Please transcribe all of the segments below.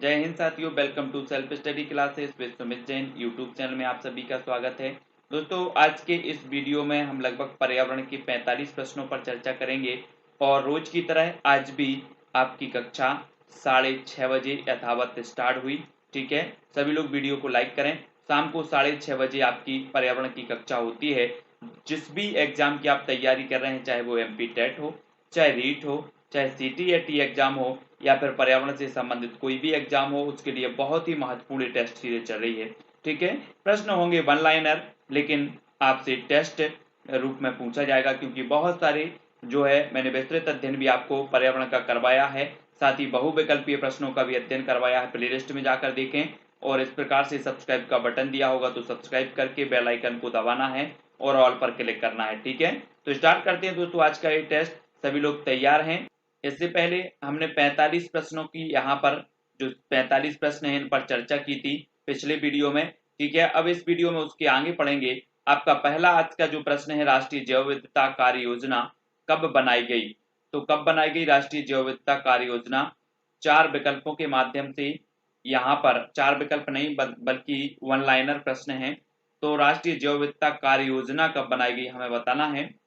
जय हिंद साथियों, welcome to self study classes with Sumit Jain YouTube channel में आप सभी का स्वागत है। दोस्तों, आज के इस वीडियो में हम लगभग पर्यावरण के 45 प्रश्नों पर चर्चा करेंगे और रोज की तरह आज भी आपकी कक्षा 6:30 बजे यथावत स्टार्ट हुई। ठीक है, सभी लोग वीडियो को लाइक करें। शाम को 6:30 बजे आपकी पर्यावरण की कक्षा होती है। जिस भी एग्जाम की आप तैयारी कर रहे हैं, चाहे वो MP टेट हो, चाहे रीट हो, चाहे CTET एग्जाम हो या फिर पर्यावरण से संबंधित कोई भी एग्जाम हो, उसके लिए बहुत ही महत्वपूर्ण टेस्ट सीरीज चल रही है। ठीक है, प्रश्न होंगे वन लाइनर, लेकिन आपसे टेस्ट रूप में पूछा जाएगा, क्योंकि बहुत सारे जो है मैंने विस्तृत अध्ययन भी आपको पर्यावरण का करवाया है, साथ ही बहुविकल्पीय प्रश्नों का भी अध्ययन करवाया है। प्लेलिस्ट में जाकर देखें और इस प्रकार से सब्सक्राइब का बटन दिया होगा तो सब्सक्राइब करके बेल आइकन को दबाना है और ऑल पर क्लिक करना है। ठीक है, तो स्टार्ट करते हैं दोस्तों आज का ये टेस्ट। सभी लोग तैयार हैं? इससे पहले हमने 45 प्रश्नों की यहाँ पर जो 45 प्रश्न हैं इन पर चर्चा की थी पिछले वीडियो में। ठीक है, अब इस वीडियो में उसके आगे पढ़ेंगे। आपका पहला आज का जो प्रश्न है, राष्ट्रीय जैव विविधता कार्य योजना कब बनाई गई? तो कब बनाई गई राष्ट्रीय जैव विविधता कार्य योजना? 4 विकल्पों के माध्यम से, यहाँ पर 4 विकल्प नहीं बल्कि वन लाइनर प्रश्न है। तो राष्ट्रीय जैव विविधता कार्य योजना कब बनाई गई हमें बताना है।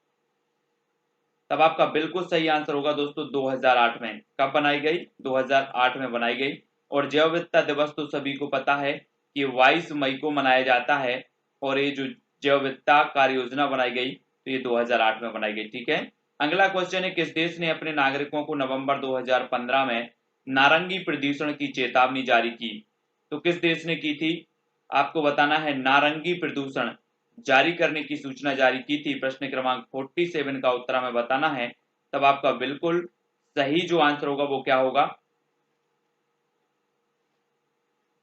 तब आपका बिल्कुल सही आंसर होगा दोस्तों 2008 में। कब बनाई गई? 2008 में बनाई गई। और जैव विविधता दिवस तो सभी को पता है कि 22 मई को मनाया जाता है, और ये जो जैव विविधता कार्य योजना बनाई गई तो ये 2008 में बनाई गई। ठीक है, अगला क्वेश्चन है, किस देश ने अपने नागरिकों को नवंबर 2015 में नारंगी प्रदूषण की चेतावनी जारी की? तो किस देश ने की थी? आपको बताना है। नारंगी प्रदूषण जारी करने की सूचना जारी की थी। प्रश्न क्रमांक 47 का उत्तर हमें बताना है। तब आपका बिल्कुल सही जो आंसर होगा वो क्या होगा?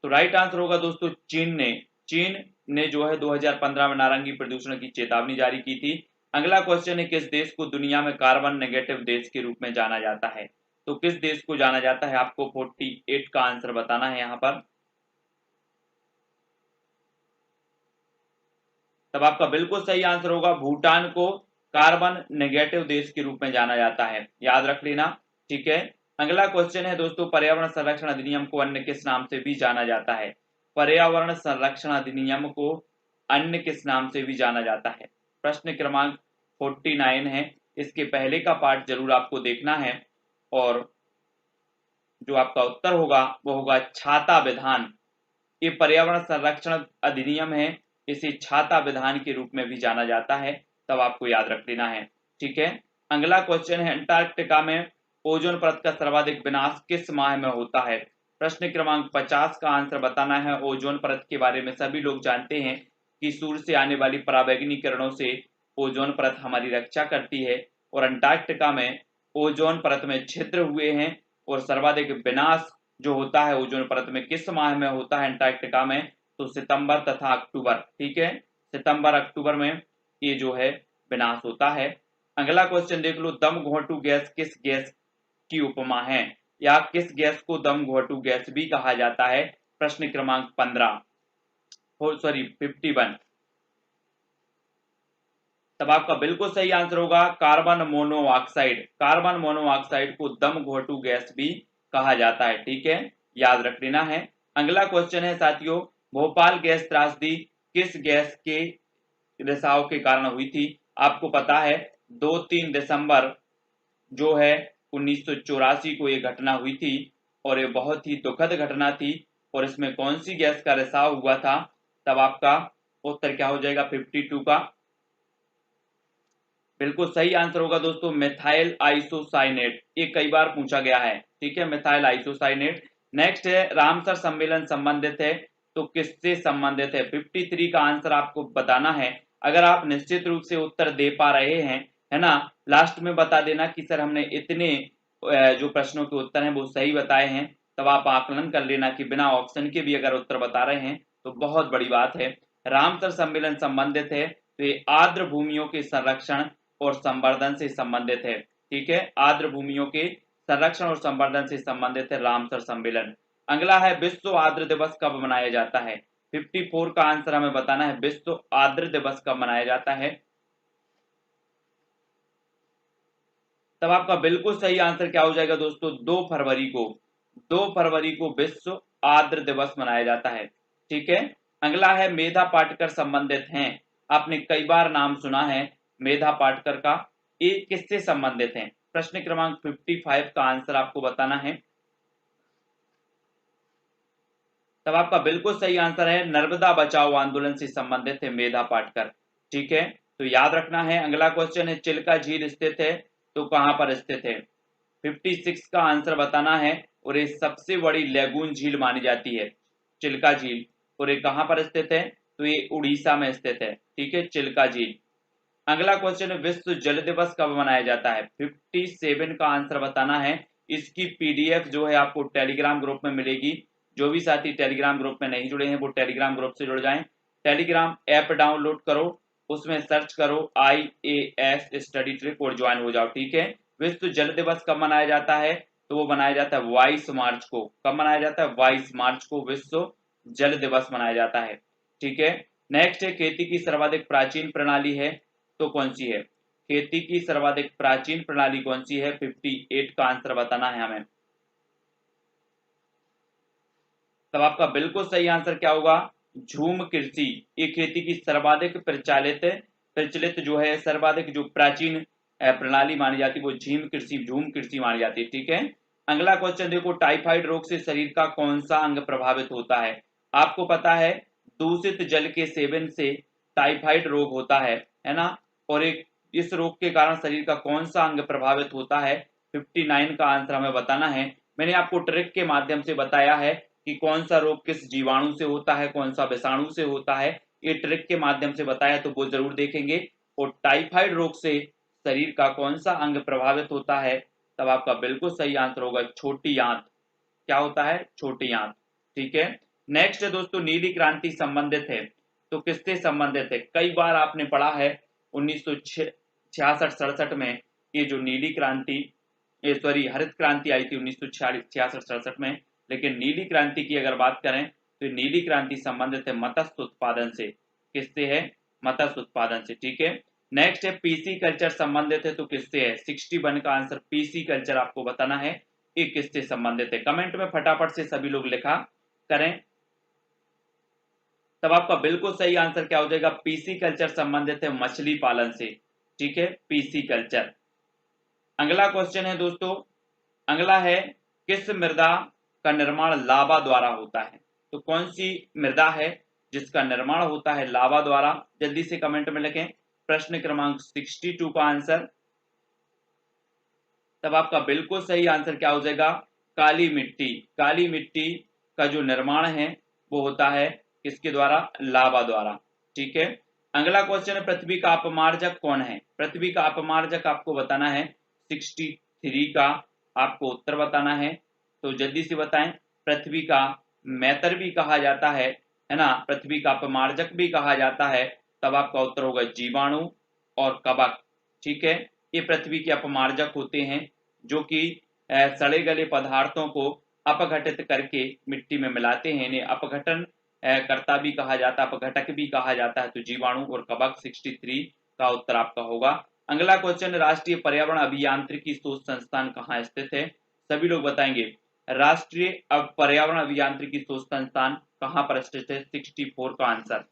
तो राइट आंसर होगा दोस्तों चीन ने जो है 2015 में नारंगी प्रदूषण की चेतावनी जारी की थी। अगला क्वेश्चन है, किस देश को दुनिया में कार्बन नेगेटिव देश के रूप में जाना जाता है? तो किस देश को जाना जाता है? आपको 48 का आंसर बताना है यहाँ पर। तब आपका बिल्कुल सही आंसर होगा, भूटान को कार्बन नेगेटिव देश के रूप में जाना जाता है, याद रख लेना। ठीक है, अगला क्वेश्चन है दोस्तों, पर्यावरण संरक्षण अधिनियम को अन्य किस नाम से भी जाना जाता है? पर्यावरण संरक्षण अधिनियम को अन्य किस नाम से भी जाना जाता है? प्रश्न क्रमांक 49 है। इसके पहले का पार्ट जरूर आपको देखना है और जो आपका उत्तर होगा वो होगा छाता विधान। ये पर्यावरण संरक्षण अधिनियम है, इसे छाता विधान के रूप में भी जाना जाता है। तब आपको याद रख लेना है। ठीक है, अगला क्वेश्चन है, अंटार्कटिका में ओजोन परत का सर्वाधिक विनाश किस माह में होता है? प्रश्न क्रमांक 50 का आंसर बताना है। ओजोन परत के बारे में सभी लोग जानते हैं कि सूर्य से आने वाली पराबैंगनी किरणों से ओजोन परत हमारी रक्षा करती है, और अंटार्कटिका में ओजोन परत में छिद्र हुए हैं, और सर्वाधिक विनाश जो होता है ओजोन परत में किस माह में होता है अंटार्कटिका में? तो सितंबर तथा अक्टूबर। ठीक है, सितंबर अक्टूबर में ये जो है विनाश होता है। अगला क्वेश्चन देख लो, दम घोंटू गैस किस गैस की उपमा है, या किस गैस को दम घोंटू गैस भी कहा जाता है? प्रश्न क्रमांक 51। तब आपका बिल्कुल सही आंसर होगा कार्बन मोनोऑक्साइड। कार्बन मोनोऑक्साइड को दम घोंटू गैस भी कहा जाता है। ठीक है, याद रख लेना है। अगला क्वेश्चन है साथियों, भोपाल गैस त्रासदी किस गैस के रिसाव के कारण हुई थी? आपको पता है 2-3 दिसंबर जो है 1984 को ये घटना हुई थी, और ये बहुत ही दुखद घटना थी। और इसमें कौन सी गैस का रिसाव हुआ था? तब आपका उत्तर क्या हो जाएगा 52 का? बिल्कुल सही आंसर होगा दोस्तों मिथाइल आइसोसाइनेट। ये कई बार पूछा गया है। ठीक है, मिथाइल आइसोसाइनेट। नेक्स्ट है, रामसर सम्मेलन संबंधित है, तो किससे संबंधित है? 53 का आंसर आपको बताना है। अगर आप निश्चित रूप से उत्तर दे पा रहे हैं, है ना, लास्ट में बता देना कि सर हमने इतने जो प्रश्नों के उत्तर हैं वो सही बताए हैं। तब आप आकलन कर लेना कि बिना ऑप्शन के भी अगर उत्तर बता रहे हैं तो बहुत बड़ी बात है। रामसर सम्मेलन संबंधित है तो ये आर्द्र भूमियों के संरक्षण और संवर्धन से संबंधित है। ठीक है, आर्द्र भूमियों के संरक्षण और संवर्धन से संबंधित है रामसर सम्मेलन। अगला है, विश्व आर्द्र दिवस कब मनाया जाता है? 54 का आंसर हमें बताना है, विश्व आर्द्र दिवस कब मनाया जाता है? तब आपका बिल्कुल सही आंसर क्या हो जाएगा दोस्तों? 2 फरवरी को। 2 फरवरी को विश्व आर्द्र दिवस मनाया जाता है। ठीक है, अगला है मेधा पाटकर संबंधित हैं। आपने कई बार नाम सुना है मेधा पाटकर का, ये किससे संबंधित हैं? प्रश्न क्रमांक 55 का आंसर आपको बताना है। तब आपका बिल्कुल सही आंसर है नर्मदा बचाओ आंदोलन से संबंधित है मेधा पाटकर। ठीक है, तो याद रखना है। अगला क्वेश्चन है चिल्का झील स्थित है तो कहां पर स्थित है? 56 का आंसर बताना है। और ये सबसे बड़ी लेगून झील मानी जाती है चिल्का झील, और ये कहां पर स्थित है? तो ये उड़ीसा में स्थित है। ठीक है, चिल्का झील। अगला क्वेश्चन है विश्व जल दिवस कब मनाया जाता है? 57 का आंसर बताना है। इसकी पीडीएफ जो है आपको टेलीग्राम ग्रुप में मिलेगी। जो भी साथी टेलीग्राम ग्रुप में नहीं जुड़े हैं वो टेलीग्राम ग्रुप से जुड़ जाएं। टेलीग्राम ऐप डाउनलोड करो, उसमें सर्च करो IAS स्टडी ट्रिक और ज्वाइन हो जाओ। ठीक है, विश्व जल दिवस कब मनाया जाता है? तो वो मनाया जाता है 22 मार्च को। कब मनाया जाता है? 22 मार्च को विश्व जल दिवस मनाया जाता है। ठीक है, नेक्स्ट है खेती की सर्वाधिक प्राचीन प्रणाली है तो कौन सी है? खेती की सर्वाधिक प्राचीन प्रणाली कौन सी है? 58 का आंसर बताना है हमें। तब आपका बिल्कुल सही आंसर क्या होगा? झूम कृषि। ये खेती की सर्वाधिक प्रचलित जो है सर्वाधिक जो प्राचीन प्रणाली मानी जाती है वो झूम कृषि मानी जाती है। ठीक है, अगला क्वेश्चन देखो, टाइफाइड रोग से शरीर का कौन सा अंग प्रभावित होता है? आपको पता है दूषित जल के सेवन से टाइफाइड रोग होता है ना? और एक इस रोग के कारण शरीर का कौन सा अंग प्रभावित होता है? 59 का आंसर हमें बताना है। मैंने आपको ट्रिक के माध्यम से बताया है कि कौन सा रोग किस जीवाणु से होता है, कौन सा विषाणु से होता है, ये ट्रिक के माध्यम से बताया तो वो जरूर देखेंगे। और टाइफाइड रोग से शरीर का कौन सा अंग प्रभावित होता है? तब आपका बिल्कुल सही आंसर होगा छोटी आंत। क्या होता है? छोटी आंत। ठीक है, नेक्स्ट है दोस्तों नीली क्रांति संबंधित है तो किससे संबंधित है? कई बार आपने पढ़ा है 1966-67 में ये जो नीली क्रांति सॉरी हरित क्रांति आई थी 1966-67 में, लेकिन नीली क्रांति की अगर बात करें तो नीली क्रांति संबंधित है मत्स्य उत्पादन से। किससे है? मत्स्य उत्पादन से। ठीक है, नेक्स्ट है पीसी कल्चर संबंधित है तो किससे है? 61 का आंसर पीसी कल्चर आपको बताना है ये किससे संबंधित है। कमेंट में फटाफट से सभी लोग लिखा करें। तब आपका बिल्कुल सही आंसर क्या हो जाएगा? पीसी कल्चर संबंधित है मछली पालन से। ठीक है, पीसी कल्चर। अगला क्वेश्चन है दोस्तों, अगला है किस मृदा का निर्माण लावा द्वारा होता है? तो कौन सी मृदा है जिसका निर्माण होता है लावा द्वारा? जल्दी से कमेंट में लिखें प्रश्न क्रमांक 62 का आंसर। तब आपका बिल्कुल सही आंसर क्या हो जाएगा? काली मिट्टी। काली मिट्टी का जो निर्माण है वो होता है किसके द्वारा? लावा द्वारा। ठीक है, अगला क्वेश्चन है पृथ्वी का अपमार्जक कौन है? पृथ्वी का अपमार्जक आपको बताना है। 63 का आपको उत्तर बताना है तो जल्दी से बताएं। पृथ्वी का मैटर भी कहा जाता है ना? पृथ्वी का अपमार्जक भी कहा जाता है। तब आपका उत्तर होगा जीवाणु और कवक। ठीक है, ये पृथ्वी के अपमार्जक होते हैं जो कि सड़े गले पदार्थों को अपघटित करके मिट्टी में मिलाते हैं। इन्हें अपघटन कर्ता भी कहा जाता है, अपघटक भी कहा जाता है। तो जीवाणु और कवक 63 का उत्तर आपका होगा। अगला क्वेश्चन, राष्ट्रीय पर्यावरण अभियांत्रिकी शोध संस्थान कहाँ स्थित है? सभी लोग बताएंगे राष्ट्रीय पर्यावरण अभियांत्रिकी शोध संस्थान कहाँ पर स्थित है? 64 का आंसर।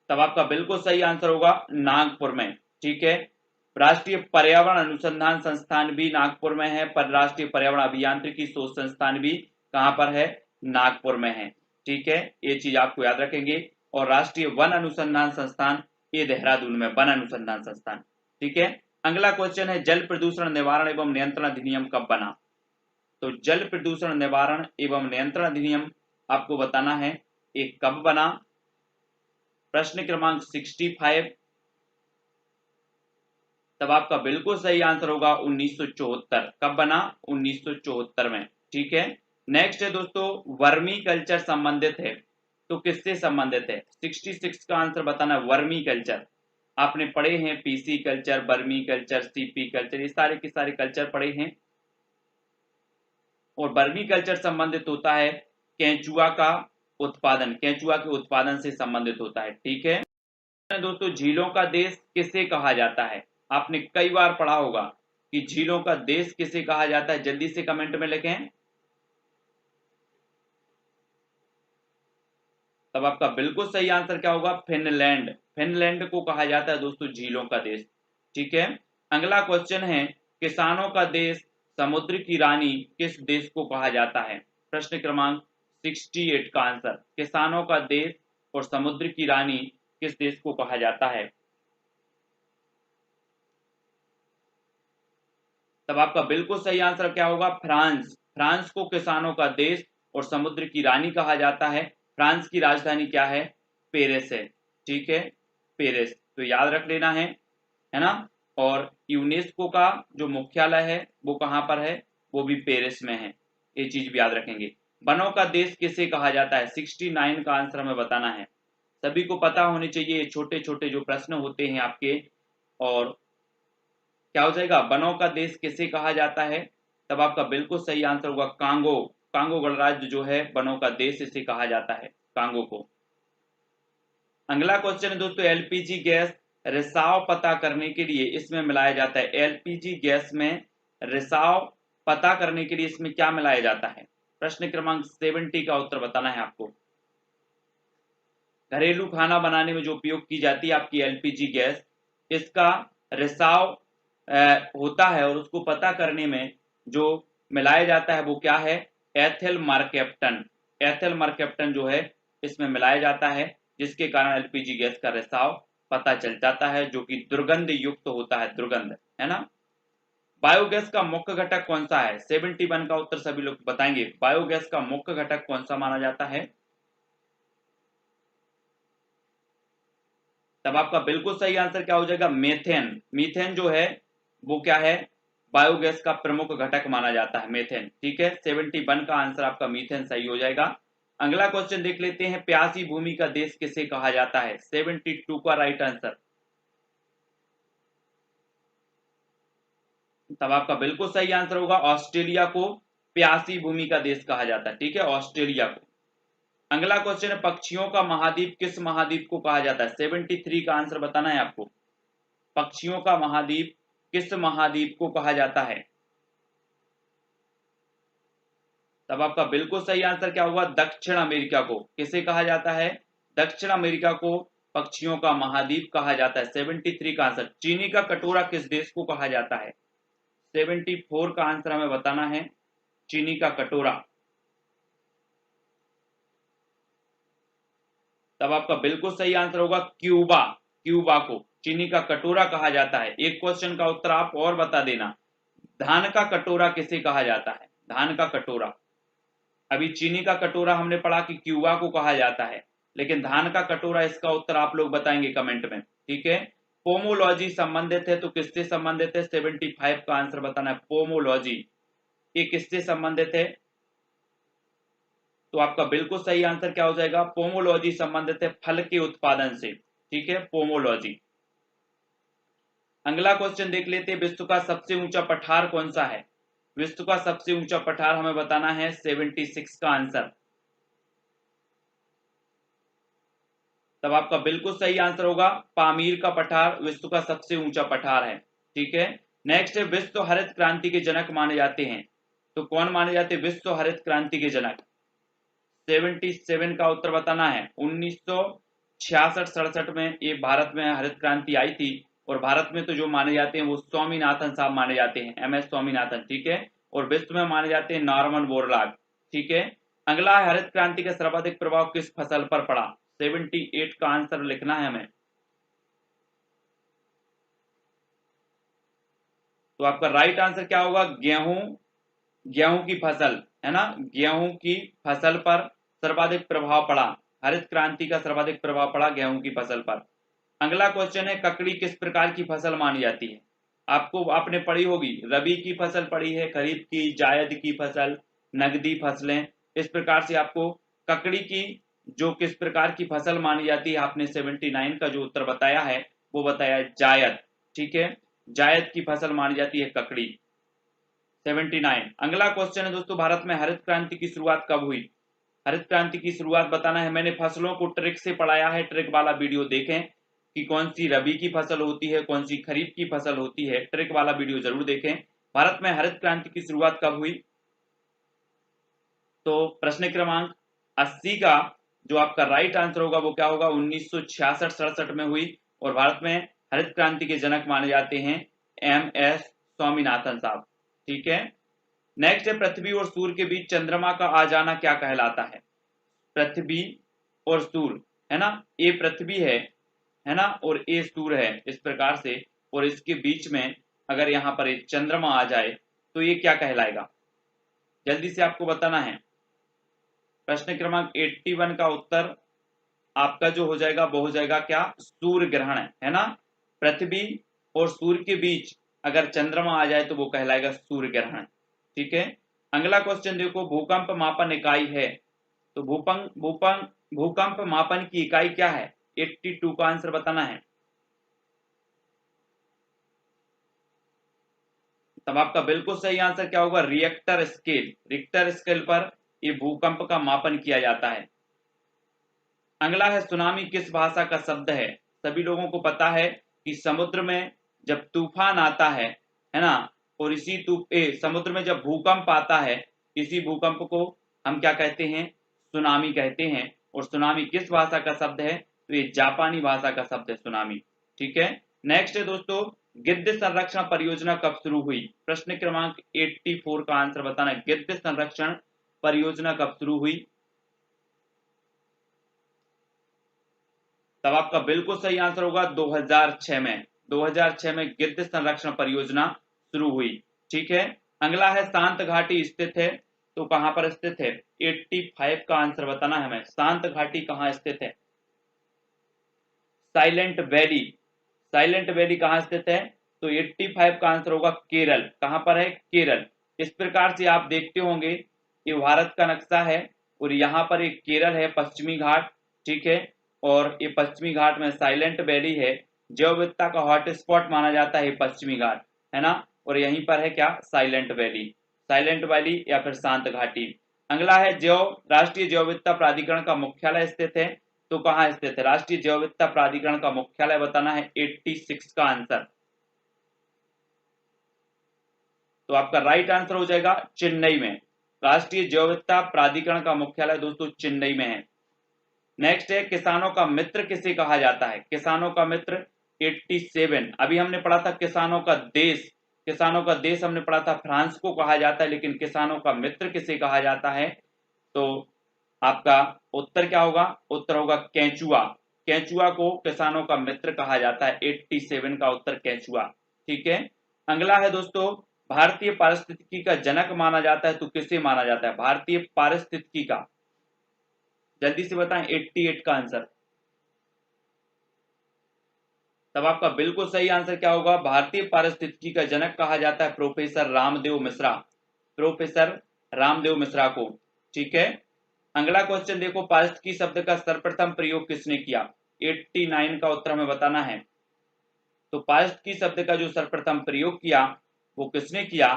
तब आपका बिल्कुल सही आंसर होगा नागपुर में। ठीक है, राष्ट्रीय पर्यावरण अनुसंधान संस्थान भी नागपुर में है, पर राष्ट्रीय पर्यावरण अभियांत्रिकी शोध संस्थान भी कहां पर है? नागपुर में है। ठीक है, ये चीज आपको याद रखेंगे। और राष्ट्रीय वन अनुसंधान संस्थान ये देहरादून में वन अनुसंधान संस्थान। ठीक है, अगला क्वेश्चन है जल प्रदूषण निवारण एवं नियंत्रण अधिनियम कब बना? तो जल प्रदूषण निवारण एवं नियंत्रण अधिनियम आपको बताना है ये कब बना। प्रश्न क्रमांक 65। तब आपका बिल्कुल सही आंसर होगा 1974। कब बना? 1974 में। ठीक है, नेक्स्ट है दोस्तों वर्मी कल्चर संबंधित है तो किससे संबंधित है? 66 का आंसर बताना है वर्मी कल्चर। आपने पढ़े हैं PC culture, vermi culture, CP culture, ये सारे के सारे कल्चर पढ़े हैं। और वर्मी कल्चर संबंधित होता है केंचुआ का उत्पादन, केंचुआ के उत्पादन से संबंधित होता है। ठीक है दोस्तों, झीलों का देश किसे कहा जाता है? आपने कई बार पढ़ा होगा कि झीलों का देश किसे कहा जाता है, जल्दी से कमेंट में लिखें। तब आपका बिल्कुल सही आंसर क्या होगा, फिनलैंड। फिनलैंड को कहा जाता है दोस्तों झीलों का देश। ठीक है, अगला क्वेश्चन है, किसानों का देश समुद्र की रानी किस देश को कहा जाता है। प्रश्न क्रमांक 68 का आंसर, किसानों का देश और समुद्र की रानी किस देश को कहा जाता है। तब आपका बिल्कुल सही आंसर क्या होगा, फ्रांस। फ्रांस को किसानों का देश और समुद्र की रानी कहा जाता है। फ्रांस की राजधानी क्या है, पेरिस है। ठीक है, पेरिस, तो याद रख लेना है ना। और यूनेस्को का जो मुख्यालय है वो कहाँ पर है, वो भी पेरिस में है, ये चीज भी याद रखेंगे। वनों का देश किसे कहा जाता है, 69 का आंसर हमें बताना है। सभी को पता होने चाहिए, छोटे छोटे जो प्रश्न होते हैं आपके। और क्या हो जाएगा, वनों का देश किसे कहा जाता है। तब आपका बिल्कुल सही आंसर होगा कांगो। कांगो गणराज्य जो है वनों का देश इसे कहा जाता है, कांगो को। अगला क्वेश्चन है दोस्तों, एलपीजी गैस रिसाव पता करने के लिए इसमें मिलाया जाता है। एलपीजी गैस में रिसाव पता करने के लिए इसमें क्या मिलाया जाता है। प्रश्न क्रमांक 70 का उत्तर बताना है आपको। घरेलू खाना बनाने में जो उपयोग की जाती है आपकी एलपीजी गैस, इसका रिसाव होता है और उसको पता करने में जो मिलाया जाता है वो क्या है, एथिल मरकैप्टन। एथिल मरकैप्टन जो है इसमें मिलाया जाता है, जिसके कारण एलपीजी गैस का रिसाव पता चल जाता है, जो कि दुर्गंध युक्त होता है, दुर्गंध, है ना। बायोगैस का मुख्य घटक कौन सा है, 71 का उत्तर सभी लोग बताएंगे। बायोगैस का मुख्य घटक कौन सा माना जाता है। तब आपका बिल्कुल सही आंसर क्या हो जाएगा, मीथेन। मीथेन जो है वो क्या है, बायोगैस का प्रमुख घटक माना जाता है, मीथेन। ठीक है, 71 का आंसर आपका मीथेन सही हो जाएगा। अगला क्वेश्चन देख लेते हैं, प्यासी भूमि का देश किसे कहा जाता है। 72 का राइट आंसर। तब आपका बिल्कुल सही आंसर होगा, ऑस्ट्रेलिया को प्यासी भूमि का देश कहा जाता है। ठीक है, ऑस्ट्रेलिया को। अगला क्वेश्चन है, पक्षियों का महाद्वीप किस महाद्वीप को कहा जाता है। 73 का आंसर बताना है आपको। पक्षियों का महाद्वीप किस महाद्वीप को कहा जाता है। तब आपका बिल्कुल सही आंसर क्या होगा, दक्षिण अमेरिका को किसे कहा जाता है, दक्षिण अमेरिका को पक्षियों का महाद्वीप कहा जाता है। 73 का आंसर। चीनी का कटोरा किस देश को कहा जाता है। 74 का आंसर हमें बताना है, चीनी का कटोरा। तब आपका बिल्कुल सही आंसर होगा क्यूबा। क्यूबा को चीनी का कटोरा कहा जाता है। एक क्वेश्चन का उत्तर आप और बता देना, धान का कटोरा किसे कहा जाता है। धान का कटोरा, अभी चीनी का कटोरा हमने पढ़ा कि क्यूबा को कहा जाता है, लेकिन धान का कटोरा, इसका उत्तर आप लोग बताएंगे कमेंट में। ठीक है, पोमोलॉजी संबंधित है तो किससे संबंधित है। 75 का आंसर बताना है, पोमोलॉजी ये किससे संबंधित है। तो आपका बिल्कुल सही आंसर क्या हो जाएगा, पोमोलॉजी संबंधित है फल के उत्पादन से। ठीक है, पोमोलॉजी। अगला क्वेश्चन देख लेते हैं, विश्व का सबसे ऊंचा पठार कौन सा है। विश्व का सबसे ऊंचा पठार हमें बताना है, 76 का आंसर। तब आपका बिल्कुल सही आंसर होगा, पामीर का पठार विश्व का सबसे ऊंचा पठार है। ठीक है, नेक्स्ट है, विश्व हरित क्रांति के जनक माने जाते हैं, तो कौन माने जाते हैं विश्व हरित क्रांति के जनक। 77 का उत्तर बताना है। 1966-67 में ये भारत में हरित क्रांति आई थी, और भारत में तो जो माने जाते हैं वो स्वामीनाथन साहब माने जाते हैं, MS स्वामीनाथन। ठीक है, और विश्व में माने जाते हैं नॉर्मन बोरलॉग। ठीक है, अगला है, हरित क्रांति का सर्वाधिक प्रभाव किस फसल पर पड़ा। 78 का आंसर लिखना है हमें। तो आपका राइट आंसर क्या होगा, गेहूं। गेहूं की फसल, है ना, गेहूं की फसल पर सर्वाधिक प्रभाव पड़ा। हरित क्रांति का सर्वाधिक प्रभाव पड़ा गेहूं की फसल पर। अगला क्वेश्चन है, ककड़ी किस प्रकार की फसल मानी जाती है। आपको आपने पढ़ी होगी, रबी की फसल पढ़ी है, खरीफ की, जायद की फसल, नगदी फसलें। इस प्रकार से आपको ककड़ी की जो किस प्रकार की फसल मानी जाती है, आपने 79 का जो उत्तर बताया है वो बताया जायद। ठीक है, जायद की फसल मानी जाती है ककड़ी, 79। अगला क्वेश्चन है दोस्तों, भारत में हरित क्रांति की शुरुआत कब हुई। हरित क्रांति की शुरुआत बताना है। मैंने फसलों को ट्रिक से पढ़ाया है, ट्रिक वाला वीडियो देखें कि कौन सी रबी की फसल होती है, कौन सी खरीफ की फसल होती है। ट्रिक वाला वीडियो जरूर देखें। भारत में हरित क्रांति की शुरुआत कब हुई? तो प्रश्न क्रमांक 80 का जो आपका राइट आंसर होगा वो क्या होगा? 1966-67 में हुई। और भारत में हरित क्रांति के जनक माने जाते हैं MS स्वामीनाथन साहब। ठीक है, नेक्स्ट है, पृथ्वी और सूर्य के बीच चंद्रमा का आ जाना क्या कहलाता है? पृथ्वी और सूर्य, है ना, ए पृथ्वी है ना, और ए सूर्य है इस प्रकार से, और इसके बीच में अगर यहाँ पर एक चंद्रमा आ जाए तो ये क्या कहलाएगा? जल्दी से आपको बताना है। प्रश्न क्रमांक 81 का उत्तर आपका जो हो जाएगा वो हो जाएगा क्या? सूर्य ग्रहण, है ना। पृथ्वी और सूर्य के बीच अगर चंद्रमा आ जाए तो वो कहलाएगा सूर्य ग्रहण। ठीक है, अगला क्वेश्चन देखो, भूकंप मापन इकाई है, तो भूकंप मापन की इकाई क्या है? 82 का आंसर बताना है। तब आपका बिल्कुल सही आंसर क्या होगा? Richter scale. रिक्टर स्केल पर ये भूकंप का मापन किया जाता है। अगला है, सुनामी किस भाषा का शब्द है? सभी लोगों को पता है कि समुद्र में जब तूफान आता है ना, और इसी समुद्र में जब भूकंप आता है, इसी भूकंप को हम क्या कहते हैं? सुनामी कहते हैं। और सुनामी किस भाषा का शब्द है? तो ये जापानी भाषा का शब्द है सुनामी। ठीक है, नेक्स्ट है दोस्तों, गिद्ध संरक्षण परियोजना कब शुरू हुई? प्रश्न क्रमांक 84 का आंसर बताना है। गिद्ध संरक्षण परियोजना कब शुरू हुई? तब आपका बिल्कुल सही आंसर होगा 2006 में। 2006 में गिद्ध संरक्षण परियोजना शुरू हुई। ठीक है, अगला है, शांत घाटी स्थित है, तो कहां पर स्थित है? 85 का आंसर बताना है हमें। शांत घाटी कहां स्थित है? Silent valley. साइलेंट वैली कहां स्थित है? तो 85 का आंसर होगा केरल। कहां पर है? केरल। इस प्रकार से आप देखते होंगे ये भारत का नक्शा है, और यहाँ पर एक केरल है, पश्चिमी घाट। ठीक है, और ये पश्चिमी घाट में साइलेंट वैली है। जैव विविधता का हॉटस्पॉट माना जाता है पश्चिमी घाट, है ना, और यहीं पर है क्या? Silent valley. साइलेंट वैली या फिर शांत घाटी। अगला है, राष्ट्रीय जैव विविधता प्राधिकरण का मुख्यालय स्थित है, तो कहाँ स्थित है? राष्ट्रीय जैव विविधता प्राधिकरण का मुख्यालय बताना है। 86 का आंसर। तो आपका राइट आंसर हो जाएगा चेन्नई में। राष्ट्रीय जैव विविधता प्राधिकरण का मुख्यालय दोस्तों चेन्नई में है। नेक्स्ट है, किसानों का मित्र किसे कहा जाता है? किसानों का मित्र 87। अभी हमने पढ़ा था किसानों का देश। किसानों का देश हमने पढ़ा था फ्रांस को कहा जाता है, लेकिन किसानों का मित्र किसे कहा जाता है? तो आपका उत्तर क्या होगा? उत्तर होगा केंचुआ। केंचुआ को किसानों का मित्र कहा जाता है। 87 का उत्तर केंचुआ। ठीक है, अगला है दोस्तों, भारतीय पारिस्थितिकी का जनक माना जाता है, तो किसे माना जाता है? भारतीय पारिस्थितिकी का, जल्दी से बताएं 88 का आंसर। तब आपका बिल्कुल सही आंसर क्या होगा? भारतीय पारिस्थितिकी का जनक कहा जाता है प्रोफेसर रामदेव मिश्रा। प्रोफेसर रामदेव मिश्रा को। ठीक है, अगला क्वेश्चन देखो, पारिस्थितिकी शब्द का सर्वप्रथम प्रयोग किसने किया? 89 का उत्तर हमें बताना है। तो पारिस्थितिकी शब्द का जो सर्वप्रथम प्रयोग किया वो किसने किया?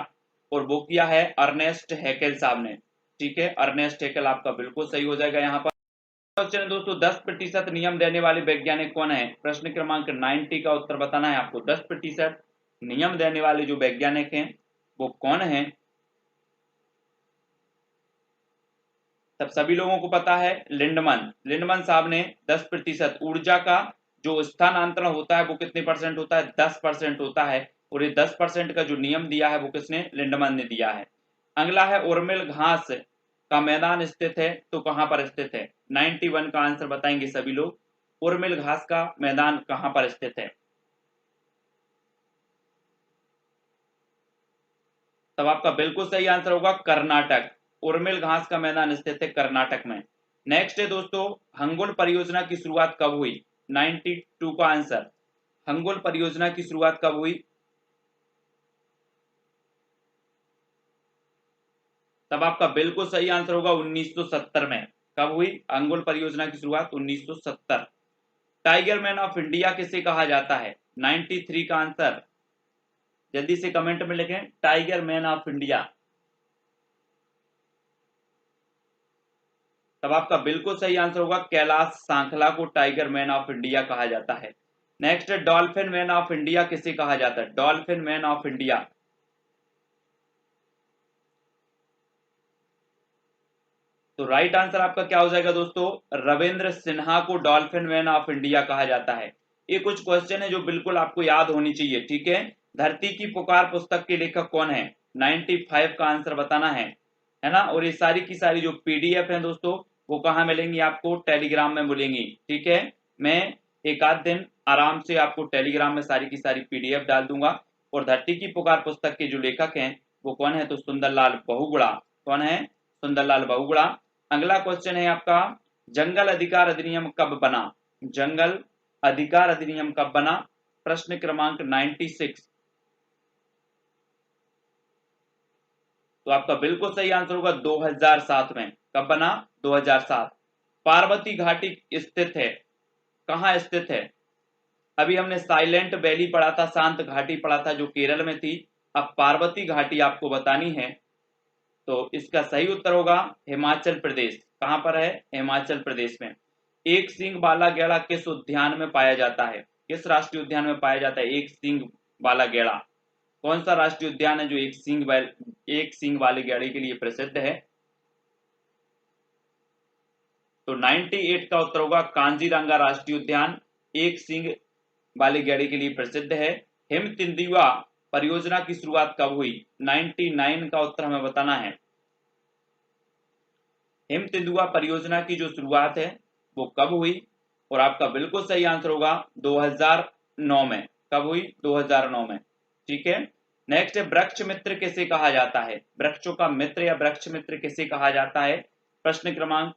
और वो किया है अर्नेस्ट हैकेल साहब ने। ठीक है, अर्नेस्ट हैकेल आपका बिल्कुल सही हो जाएगा यहाँ पर। क्वेश्चन दोस्तों, 10% नियम देने वाले वैज्ञानिक कौन है? प्रश्न क्रमांक 90 का उत्तर बताना है आपको। 10% नियम देने वाले जो वैज्ञानिक हैं वो कौन है? तब सभी लोगों को पता है, लिंडमन। लिंडमन साहब ने 10% ऊर्जा का जो स्थानांतरण होता है वो कितने परसेंट होता है? 10% होता है। और ये 10% का जो नियम दिया है वो किसने? लिंडमन ने दिया है। अगला है, उर्मिल घास का मैदान स्थित है, तो कहां पर स्थित है? 91 का आंसर बताएंगे सभी लोग। उर्मिल घास का मैदान कहां पर स्थित है? तब आपका बिल्कुल सही आंसर होगा कर्नाटक। उर्मिल घास का मैदान स्थित है कर्नाटक में। नेक्स्ट है दोस्तों, हंगुल परियोजना की शुरुआत कब हुई? 92 का आंसर। हंगुल परियोजना की शुरुआत कब हुई? तब आपका बिल्कुल सही आंसर होगा 1970 में। कब हुई हंगुल परियोजना की शुरुआत? 1970। टाइगर मैन ऑफ इंडिया किसे कहा जाता है? 93 का आंसर। जल्दी से कमेंट में लिखें टाइगर मैन ऑफ इंडिया। तब आपका बिल्कुल सही आंसर होगा कैलाश सांखला को टाइगर मैन ऑफ इंडिया कहा जाता है। Next, dolphin man of India किसे कहा जाता है? डॉल्फिन मैन ऑफ इंडिया, तो राइट आंसर आपका क्या हो जाएगा दोस्तों? रविंद्र सिन्हा को डॉल्फिन मैन ऑफ इंडिया कहा जाता है। ये कुछ क्वेश्चन है जो बिल्कुल आपको याद होनी चाहिए, ठीक है। धरती की पुकार पुस्तक के लेखक कौन है? 95 का आंसर बताना है ना। और ये सारी की सारी जो पीडीएफ है दोस्तों, वो कहाँ मिलेंगी आपको? टेलीग्राम में मिलेंगी, ठीक है। मैं एक आध दिन आराम से आपको टेलीग्राम में सारी की सारी पीडीएफ डाल दूंगा। और धरती की पुकार पुस्तक के जो लेखक हैं वो कौन है? तो सुंदरलाल बहुगुणा। कौन है? सुंदरलाल बहुगुणा। अगला क्वेश्चन है आपका, जंगल अधिकार अधिनियम कब बना? जंगल अधिकार अधिनियम कब बना? प्रश्न क्रमांक 96। तो आपका बिल्कुल सही आंसर होगा 2007 में। कब बना? 2007। पार्वती घाटी स्थित है, कहाँ स्थित है? अभी हमने साइलेंट वैली पढ़ा था, शांत घाटी पढ़ा था जो केरल में थी। अब पार्वती घाटी आपको बतानी है, तो इसका सही उत्तर होगा हिमाचल प्रदेश। कहां पर है? हिमाचल प्रदेश में। एक सींग वाला गैड़ा किस उद्यान में पाया जाता है? किस राष्ट्रीय उद्यान में पाया जाता है एक सींग वाला गैड़ा? कौन सा राष्ट्रीय उद्यान है जो एक सींग वाले गैड़े के लिए प्रसिद्ध है? तो 98 का उत्तर होगा कांजीरंगा राष्ट्रीय उद्यान एक सींग वाले गैड़े के लिए प्रसिद्ध है। हिमतिंदुआ परियोजना की शुरुआत कब हुई? 99 का उत्तर हमें बताना है। हिमतिंदुआ परियोजना की जो शुरुआत है वो कब हुई? और आपका बिल्कुल सही आंसर होगा 2009 में। कब हुई? 2009 में, ठीक है। नेक्स्ट है, वृक्ष मित्र किसे कहा जाता है? वृक्षों का मित्र या वृक्ष मित्र किसे कहा जाता है? प्रश्न क्रमांक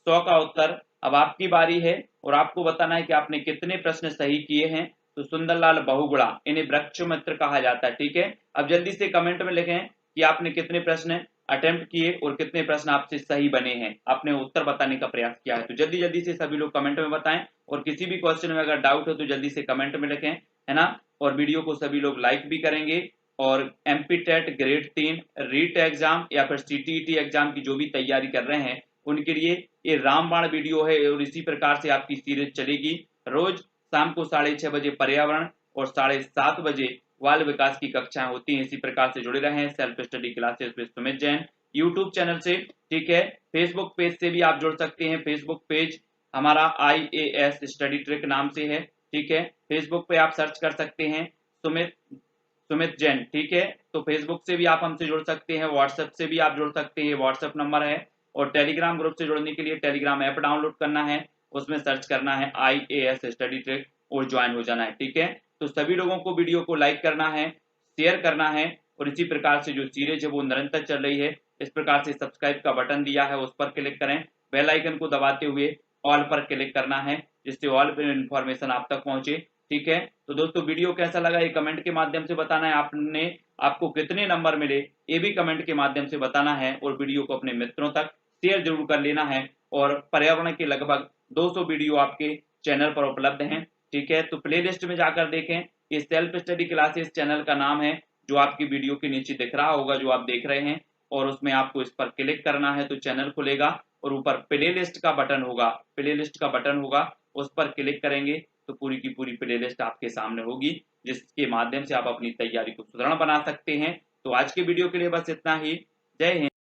100 का उत्तर। अब आपकी बारी है और आपको बताना है कि आपने कितने प्रश्न सही किए हैं। तो सुंदरलाल बहुगुणा, इन्हें वृक्ष मित्र कहा जाता है, ठीक है। अब जल्दी से कमेंट में लिखें कि आपने कितने प्रश्न अटेम्प्ट किए और कितने प्रश्न आपसे सही बने हैं, आपने उत्तर बताने का प्रयास किया है। तो जल्दी जल्दी से सभी लोग कमेंट में बताएं। और किसी भी क्वेश्चन में अगर डाउट हो तो जल्दी से कमेंट में लिखें, है ना। और वीडियो को सभी लोग लाइक भी करेंगे। और MP TET grade 3 REET exam या फिर सीटीईटी एग्जाम की जो भी तैयारी कर रहे हैं उनके लिए ये रामबाण वीडियो है। और इसी प्रकार से आपकी सीरीज चलेगी। रोज शाम को 6:30 बजे पर्यावरण और 7:30 बजे बाल विकास की कक्षाएं होती हैं। इसी प्रकार से जुड़े रहे self study classes with Sumit Jain YouTube channel से, ठीक है। फेसबुक पेज से भी आप जुड़ सकते हैं। फेसबुक पेज हमारा IAS स्टडी ट्रिक नाम से है, ठीक है। फेसबुक पे आप सर्च कर सकते हैं सुमित जैन, ठीक है। तो फेसबुक से भी आप हमसे जुड़ सकते हैं, व्हाट्सएप से भी आप जुड़ सकते हैं, व्हाट्सएप नंबर है। और टेलीग्राम ग्रुप से जुड़ने के लिए टेलीग्राम ऐप डाउनलोड करना है, उसमें सर्च करना है IAS स्टडी ट्रिक और ज्वाइन हो जाना है, ठीक है। तो सभी लोगों को वीडियो को लाइक करना है, शेयर करना है। और इसी प्रकार से जो सीरीज है वो निरंतर चल रही है। इस प्रकार से सब्सक्राइब का बटन दिया है उस पर क्लिक करें, बेल आइकन को दबाते हुए ऑल पर क्लिक करना है जिससे ऑल पर इंफॉर्मेशन आप तक पहुंचे, ठीक है। तो दोस्तों वीडियो कैसा लगा ये कमेंट के माध्यम से बताना है। आपको कितने नंबर मिले ये भी कमेंट के माध्यम से बताना है। और वीडियो को अपने मित्रों तक शेयर जरूर कर लेना है। और पर्यावरण के लगभग 200 वीडियो आपके चैनल पर उपलब्ध हैं, ठीक है। तो प्लेलिस्ट में जाकर देखें, ये सेल्फ स्टडी क्लासेस चैनल का नाम है जो आपकी वीडियो के नीचे दिख रहा होगा जो आप देख रहे हैं। और उसमें आपको इस पर क्लिक करना है तो चैनल खुलेगा और ऊपर प्लेलिस्ट का बटन होगा, प्लेलिस्ट का बटन होगा, उस पर क्लिक करेंगे तो पूरी की पूरी प्लेलिस्ट आपके सामने होगी जिसके माध्यम से आप अपनी तैयारी को सुदृढ़ बना सकते हैं। तो आज के वीडियो के लिए बस इतना ही। जय हिंद।